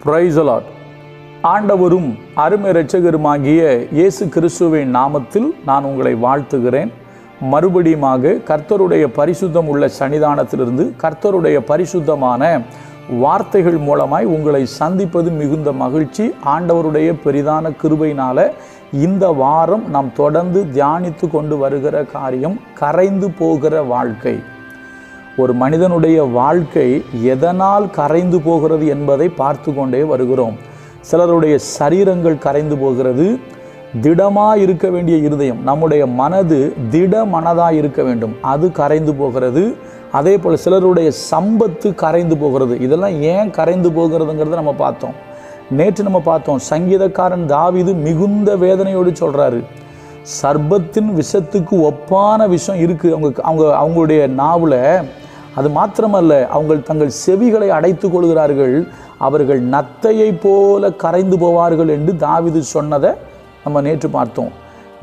Praise the Lord. ஆண்டவரும் அருமை இரட்சகருமாகிய இயேசு கிறிஸ்துவின் நாமத்தில் நான் உங்களை வாழ்த்துகிறேன். மறுபடியுமாக கர்த்தருடைய பரிசுத்தம் உள்ள சன்னிதானத்திலிருந்து கர்த்தருடைய பரிசுத்தமான வார்த்தைகள் மூலமாய் உங்களை சந்திப்பது மிகுந்த மகிழ்ச்சி. ஆண்டவருடைய பெரிதான கிருபையினால இந்த வாரம் நாம் தொடர்ந்து தியானித்து கொண்டு வருகிற காரியம் கரைந்து போகிற வாழ்க்கை. ஒரு மனிதனுடைய வாழ்க்கை எதனால் கரைந்து போகிறது என்பதை பார்த்து கொண்டே வருகிறோம். சிலருடைய சரீரங்கள் கரைந்து போகிறது. திடமாக இருக்க வேண்டிய இருதயம், நம்முடைய மனது திட மனதாக இருக்க வேண்டும், அது கரைந்து போகிறது. அதே போல் சிலருடைய சம்பத்து கரைந்து போகிறது. இதெல்லாம் ஏன் கரைந்து போகிறதுங்கிறத நம்ம பார்த்தோம். நேற்று நம்ம பார்த்தோம், சங்கீதக்காரன் தாவீது மிகுந்த வேதனையோடு சொல்கிறாரு, சர்ப்பத்தின் விஷத்துக்கு ஒப்பான விஷம் இருக்குது அவங்களுடைய நாவில். அது மாத்திரமல்ல, அவங்க தங்கள் செவிகளை அடைத்து கொள்கிறார்கள், அவர்கள் நத்தையை போல கரைந்து போவார்கள் என்று தாவீது சொன்னதை நம்ம நேற்று பார்த்தோம்.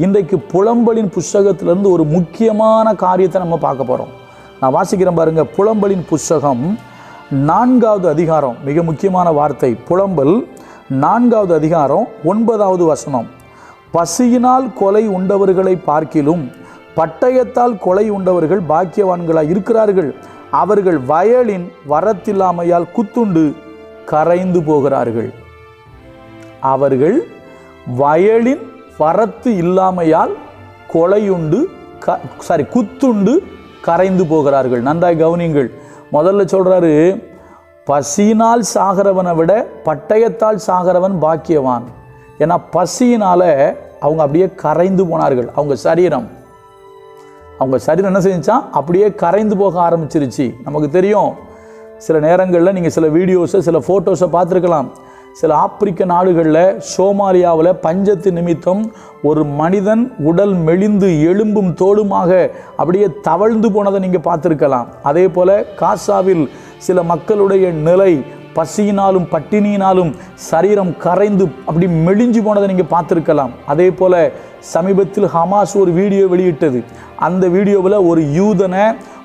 இன்றைக்கு புலம்பலின் புஸ்தகத்திலிருந்து ஒரு முக்கியமான காரியத்தை நம்ம பார்க்க போகிறோம். நான் வாசிக்கிறேன் பாருங்க. புலம்பலின் புஸ்தகம் 4வது அதிகாரம், மிக முக்கியமான வார்த்தை. புலம்பல் 4வது அதிகாரம் 9வது வசனம். பசியினால் கொலை உண்டவர்களை பார்க்கிலும் பட்டயத்தால் கொலை உண்டவர்கள் பாக்கியவான்களாய் இருக்கிறார்கள். அவர்கள் வயலின் வரத்தில்லாமையால் குத்துண்டு கரைந்து போகிறார்கள். அவர்கள் வயலின் வரத்து இல்லாமையால் குத்துண்டு கரைந்து போகிறார்கள். நன்றாய் கவனிங்கள். முதல்ல சொல்றாரு, பசியினால் சாகிறவனை விட பட்டயத்தால் சாகிறவன் பாக்கியவான். ஏன்னா பசியினால அவங்க அப்படியே கரைந்து போனார்கள். அவங்க சரீரம் என்ன செஞ்சான், அப்படியே கரைந்து போக ஆரம்பிச்சிருச்சு. நமக்கு தெரியும், சில நேரங்களில் நீங்கள் சில வீடியோஸை சில ஃபோட்டோஸை பார்த்துருக்கலாம். சில ஆப்பிரிக்க நாடுகளில், சோமாலியாவில் பஞ்சத்து நிமித்தம் ஒரு மனிதன் உடல் மெலிந்து எலும்பும் தோலுமாக அப்படியே தவழ்ந்து போனதை நீங்கள் பார்த்துருக்கலாம். அதே போல் காசாவில் சில மக்களுடைய நிலை பசியினாலும் பட்டினியினாலும் சரீரம் கரைந்து அப்படி மெலிஞ்சு போனதை நீங்கள் பார்த்துருக்கலாம். அதே போல் சமீபத்தில் ஹமாஸ் ஒரு வீடியோ வெளியிட்டது. அந்த வீடியோவில் ஒரு யூதனை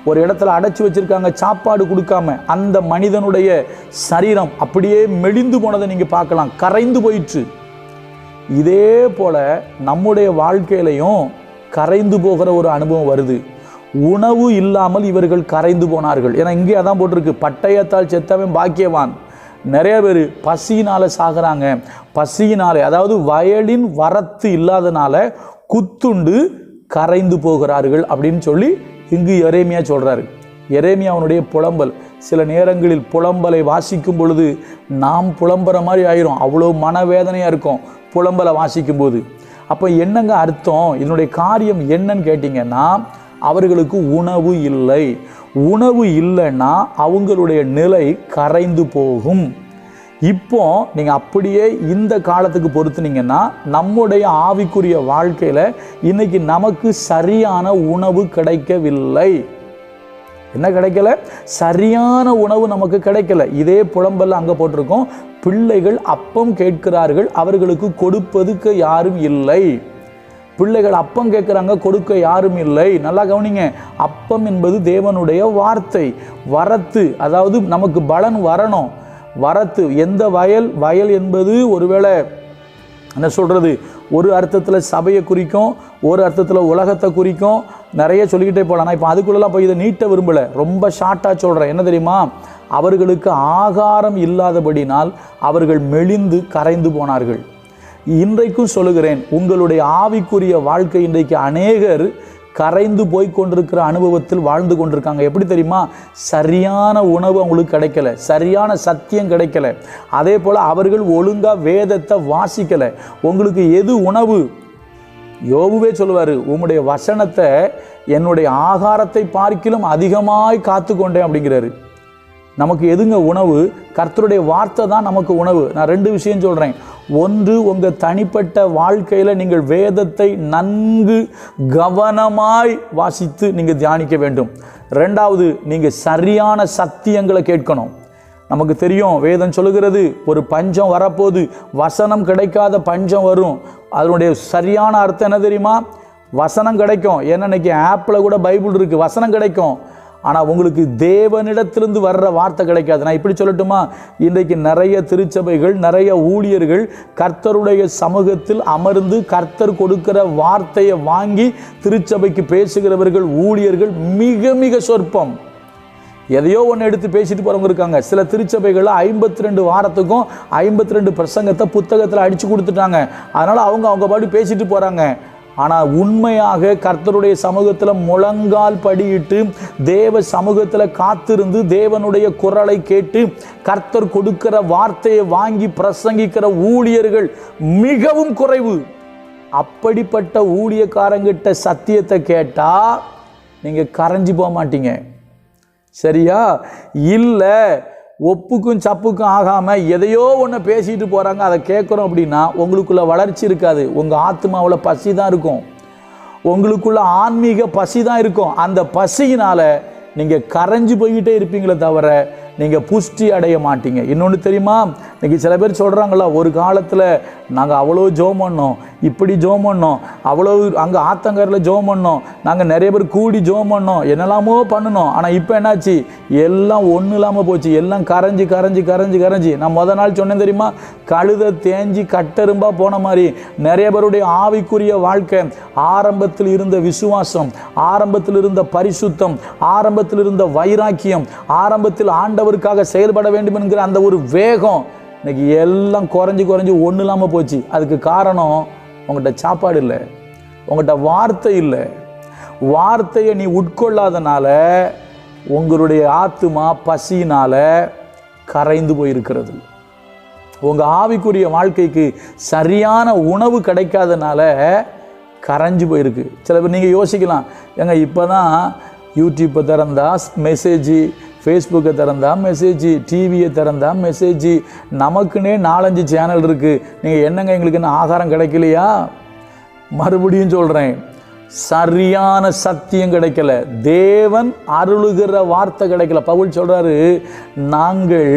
ஒரு இடத்துல அடைச்சி வச்சுருக்காங்க, சாப்பாடு கொடுக்காம. அந்த மனிதனுடைய சரீரம் அப்படியே மெலிந்து போனதை நீங்கள் பார்க்கலாம், கரைந்து போயிற்று. இதே போல் நம்முடைய வாழ்க்கையிலையும் கரைந்து போகிற ஒரு அனுபவம் வருது. உணவு இல்லாமல் இவர்கள் கரைந்து போனார்கள். ஏன்னா இங்கே அதான் போட்டிருக்கு, பட்டயத்தால் செத்தவன் பாக்கியவான். நிறைய பேர் பசியினால சாகிறாங்க. பசியினாலே, அதாவது வயலின் வரத்து இல்லாதனால குத்துண்டு கரைந்து போகிறார்கள் அப்படின்னு சொல்லி இங்கு எரேமியா சொல்றாரு. எரேமியா அவனுடைய புலம்பல். சில நேரங்களில் புலம்பலை வாசிக்கும் பொழுது நாம் புலம்புற மாதிரி ஆயிரும். அவ்வளோ மனவேதனையாக இருக்கும் புலம்பலை வாசிக்கும் போது. அப்போ என்னங்க அர்த்தம், இதனுடைய காரியம் என்னன்னு கேட்டிங்கன்னா, அவர்களுக்கு உணவு இல்லை. உணவு இல்லைன்னா அவங்களுடைய நிலை கரைந்து போகும். இப்போ நீங்கள் அப்படியே இந்த காலத்துக்கு பொறுத்துனீங்கன்னா, நம்முடைய ஆவிக்குரிய வாழ்க்கையில் இன்னைக்கு நமக்கு சரியான உணவு கிடைக்கவில்லை. என்ன கிடைக்கல? சரியான உணவு நமக்கு கிடைக்கல. இதே புலம்பல்ல அங்கே போட்டிருக்கோம், பிள்ளைகள் அப்பம் கேட்கிறார்கள், அவர்களுக்கு கொடுப்பதுக்கு யாரும் இல்லை. பிள்ளைகள் அப்பம் கேட்குறாங்க, கொடுக்க யாரும் இல்லை. நல்லா கவனிங்க. அப்பம் என்பது தேவனுடைய வார்த்தை. வரத்து, அதாவது நமக்கு பலன் வரணும். வரத்து, எந்த வயல் என்பது ஒருவேளை என்ன சொல்கிறது, ஒரு அர்த்தத்தில் சபையை குறிக்கும், ஒரு அர்த்தத்தில் உலகத்தை குறிக்கும். நிறைய சொல்லிக்கிட்டே போகலாம். நான் இப்போ அதுக்குள்ளெல்லாம் போய் இதை நீட்ட விரும்பலை, ரொம்ப ஷார்ட்டாக சொல்கிறேன். என்ன தெரியுமா, அவர்களுக்கு ஆகாரம் இல்லாதபடினால் அவர்கள் மெலிந்து கரைந்து போனார்கள். இன்றைக்கும் சொல்லுகிறேன், உங்களுடைய ஆவிக்குரிய வாழ்க்கை இன்றைக்கு அநேகர் கரைந்து போய் கொண்டிருக்கிற அனுபவத்தில் வாழ்ந்து கொண்டிருக்காங்க. எப்படி தெரியுமா, சரியான உணவு அவங்களுக்கு கிடைக்கல, சரியான சத்தியம் கிடைக்கல. அதே போல் அவர்கள் ஒழுங்காக வேதத்தை வாசிக்கல. உங்களுக்கு எது உணவு? யோபுவே சொல்லுவார், உம்முடைய வசனத்தை என்னுடைய ஆகாரத்தை பார்க்கிலும் அதிகமாய் காத்து கொண்டேன் அப்படிங்கிறாரு. நமக்கு எதுங்க உணவு? கர்த்தருடைய வார்த்தை தான் நமக்கு உணவு. நான் 2 விஷயம் சொல்கிறேன். ஒன்று, உங்கள் தனிப்பட்ட வாழ்க்கையில் நீங்கள் வேதத்தை நன்கு கவனமாய் வாசித்து நீங்கள் தியானிக்க வேண்டும். 2வது, நீங்கள் சரியான சத்தியங்களை கேட்கணும். நமக்கு தெரியும், வேதம் சொல்லுகிறது, ஒரு பஞ்சம் வரப்போது, வசனம் கிடைக்காத பஞ்சம் வரும். அதனுடைய சரியான அர்த்தம் என்ன தெரியுமா? வசனம் கிடைக்கும். ஏன்னா இன்னைக்கு ஆப்பில் கூட பைபிள் இருக்குது, வசனம் கிடைக்கும். ஆனால் உங்களுக்கு தேவனிடத்திலிருந்து வர்ற வார்த்தை கிடைக்காது. நான் இப்படி சொல்லட்டுமா, இன்றைக்கு நிறைய திருச்சபைகள், நிறைய ஊழியர்கள் கர்த்தருடைய சமூகத்தில் அமர்ந்து கர்த்தர் கொடுக்கிற வார்த்தையை வாங்கி திருச்சபைக்கு பேசுகிறவர்கள், ஊழியர்கள் மிக மிக சொற்பம். எதையோ ஒன்று எடுத்து பேசிட்டு போகிறவங்க இருக்காங்க. சில திருச்சபைகளில் 52 வாரத்துக்கும் 52 பிரசங்கத்தை புத்தகத்தில் அடித்து கொடுத்துட்டாங்க. அதனால் அவங்க பாடி பேசிட்டு போகிறாங்க. ஆனால் உண்மையாக கர்த்தருடைய சமூகத்தில் முழங்கால் படியிட்டு தேவ சமூகத்தில் காத்திருந்து தேவனுடைய குரலை கேட்டு கர்த்தர் கொடுக்கிற வார்த்தையை வாங்கி பிரசங்கிக்கிற ஊழியர்கள் மிகவும் குறைவு. அப்படிப்பட்ட ஊழியக்காரங்கிட்ட சத்தியத்தை கேட்டால் நீங்கள் கரைஞ்சி போக மாட்டீங்க. சரியா? இல்லை, ஒப்புக்கும் சப்புக்கும் ஆகாமல் எதையோ ஒன்று பேசிட்டு போகிறாங்க, அதை கேட்குறோம் அப்படின்னா உங்களுக்குள்ள வளர்ச்சி இருக்காது. உங்கள் ஆத்மாவில் பசி தான் இருக்கும், உங்களுக்குள்ள ஆன்மீக பசி தான் இருக்கும். அந்த பசியினால் நீங்கள் கரைஞ்சி போய்கிட்டே இருப்பீங்களே தவிர நீங்கள் புஷ்டி அடைய மாட்டீங்க. இன்னொன்று தெரியுமா, இன்றைக்கி சில பேர் சொல்கிறாங்களா, ஒரு காலத்தில் நாங்கள் அவ்வளோ ஜோம் பண்ணோம், இப்படி ஜோம் பண்ணோம், அவ்வளோ அங்கே ஆத்தங்கரில் ஜோம் பண்ணோம், நாங்கள் நிறைய பேர் கூடி ஜோம் பண்ணோம், என்னெல்லாமோ பண்ணணும். ஆனால் இப்போ என்னாச்சு, எல்லாம் ஒன்றும் இல்லாமல் போச்சு, எல்லாம் கரைஞ்சி கரைஞ்சி கரைஞ்சி கரைஞ்சி. நான் முதல் நாள் சொன்னேன் தெரியுமா, கழுதை தேஞ்சி கட்டெரும்பாக போன மாதிரி நிறைய பேருடைய ஆவிக்குரிய வாழ்க்கை, ஆரம்பத்தில் இருந்த விசுவாசம், ஆரம்பத்தில் இருந்த பரிசுத்தம், ஆரம்பத்தில் இருந்த வைராக்கியம், ஆரம்பத்தில் ஆண்டவருக்காக செயல்பட வேண்டும் என்கிற அந்த ஒரு வேகம் இன்னைக்கு எல்லாம் குறைஞ்சி குறைஞ்சி ஒன்றும் இல்லாமல் போச்சு. அதுக்கு காரணம் உங்கள்கிட்ட சாப்பாடு இல்லை, உங்கள்கிட்ட வார்த்தை இல்லை. வார்த்தையை நீ உட்கொள்ளாதனால உங்களுடைய ஆத்துமா பசியினால் கரைந்து போயிருக்கிறது. உங்கள் ஆவிக்குரிய வாழ்க்கைக்கு சரியான உணவு கிடைக்காதனால கரைஞ்சி போயிருக்கு. சில பேர் நீங்கள் யோசிக்கலாம், ஏங்க இப்போ தான் யூடியூப்பை திறந்தா மெசேஜ், ஃபேஸ்புக்கை திறந்தா மெசேஜ், டிவியை திறந்தா மெசேஜ், நமக்குன்னே 4-5 சேனல் இருக்குது, நீங்கள் என்னங்க எங்களுக்கு என்ன ஆகாரம் கிடைக்கலையா? மறுபடியும் சொல்கிறேன், சரியான சத்தியம் கிடைக்கல, தேவன் அருளுகிற வார்த்தை கிடைக்கல. பவுல் சொல்கிறாரு, நாங்கள்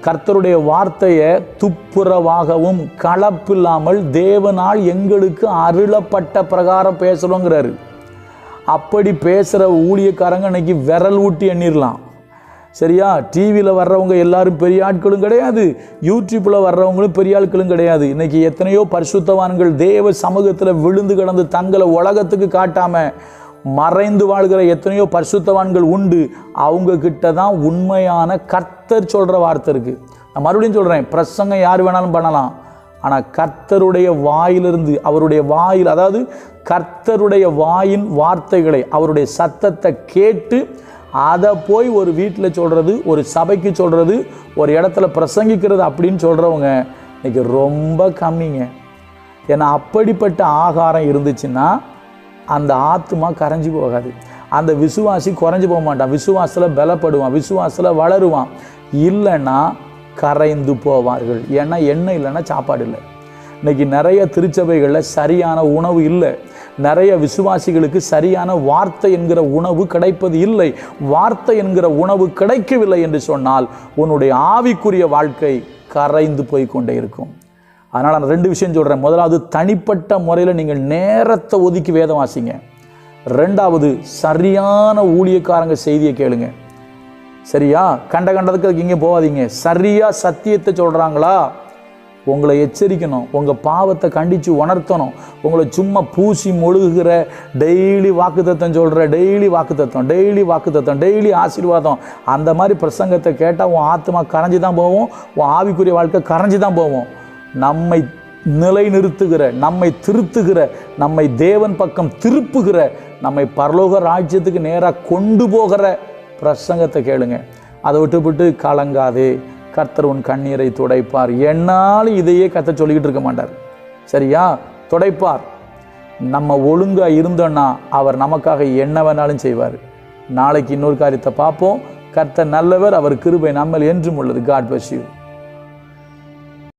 கர்த்தருடைய வார்த்தையை துப்புரவாகவும் கலப்பில்லாமல் தேவனால் எங்களுக்கு அருளப்பட்ட பிரகாரம் பேசுகிறோங்கிறாரு. அப்படி பேசுகிற ஊழியக்காரங்க இன்னைக்கு விரல் ஊட்டி எண்ணிடலாம். சரியா? டிவியில் வர்றவங்க எல்லாரும் பெரிய ஆட்களும் கிடையாது, யூடியூப்பில் வர்றவங்களும் பெரிய ஆட்களும் கிடையாது. இன்றைக்கி எத்தனையோ பரிசுத்தவான்கள் தேவ சமூகத்தில் விழுந்து கிடந்து தங்களை உலகத்துக்கு காட்டாமல் மறைந்து வாழ்கிற எத்தனையோ பரிசுத்தவான்கள் உண்டு. அவங்க கிட்ட தான் உண்மையான கர்த்தர் சொல்கிற வார்த்தை இருக்குது. நான் மறுபடியும் சொல்கிறேன், பிரசங்கம் யார் வேணாலும் பண்ணலாம், ஆனால் கர்த்தருடைய வாயிலிருந்து, அவருடைய வாயில், அதாவது கர்த்தருடைய வாயின் வார்த்தைகளை, அவருடைய சத்தத்தை கேட்டு அதை போய் ஒரு வீட்டில் சொல்கிறது, ஒரு சபைக்கு சொல்கிறது, ஒரு இடத்துல பிரசங்கிக்கிறது அப்படின்னு சொல்கிறவங்க இன்றைக்கி ரொம்ப கம்மிங்க. ஏன்னா அப்படிப்பட்ட ஆகாரம் இருந்துச்சுன்னா அந்த ஆத்மா கரைஞ்சி போகாது, அந்த விசுவாசி குறைஞ்சி போக மாட்டான், விசுவாசத்தில் பலப்படுவான், விசுவாசத்தில் வளருவான். இல்லைன்னா கரைந்து போவார்கள். ஏன்னா எண்ணெய் இல்லைன்னா சாப்பாடு இல்லை. இன்றைக்கி நிறைய திருச்சபைகளில் சரியான உணவு இல்லை, நிறைய விசுவாசிகளுக்கு சரியான வார்த்தை என்கிற உணவு கிடைப்பது இல்லை. வார்த்தை என்கிற உணவு கிடைக்கவில்லை என்று சொன்னால் உன்னுடைய ஆவிக்குரிய வாழ்க்கை கரைந்து போய் கொண்டே இருக்கும். அதனால் நான் 2 விஷயம் சொல்கிறேன். முதலாவது, தனிப்பட்ட முறையில் நீங்கள் நேரத்தை ஒதுக்கி வேதம் வாசிங்க. 2வது, சரியான ஊழியக்காரங்க செய்தியை கேளுங்க. சரியா? கண்டதுக்கு இங்கே போகாதீங்க. சரியாக சத்தியத்தை சொல்கிறாங்களா, உங்களை எச்சரிக்கணும், உங்கள் பாவத்தை கண்டித்து உணர்த்தணும். உங்களை சும்மா பூசி மொழுகுகிற, டெய்லி வாக்குத்தத்தம் சொல்கிற, டெய்லி வாக்குத்தத்தம், டெய்லி ஆசீர்வாதம், அந்த மாதிரி பிரசங்கத்தை கேட்டால் உன் ஆத்மா கரைஞ்சி தான் போவோம், உன் ஆவிக்குரிய வாழ்க்கை கரைஞ்சி தான் போவோம். நம்மை நிலைநிறுத்துகிற, நம்மை திருத்துகிற, நம்மை தேவன் பக்கம் திருப்புகிற, நம்மை பரலோக ராஜ்யத்துக்கு நேராக கொண்டு போகிற பிரசங்கத்தை கேளுங்க. அதை விட்டு கலங்காதே, கர்த்தர் உன் கண்ணீரை துடைப்பார். என்னாலும் இதையே கர்த்தர் சொல்லிக்கிட்டு இருக்க மாட்டார். சரியா? துடைப்பார். நம்ம ஒழுங்காக இருந்தோன்னா அவர் நமக்காக என்ன வேணாலும் செய்வார். நாளைக்கு இன்னொரு காரியத்தை பார்ப்போம். கர்த்தர் நல்லவர், அவர் கிருபை நம்மில் என்றும் உள்ளது. God bless you.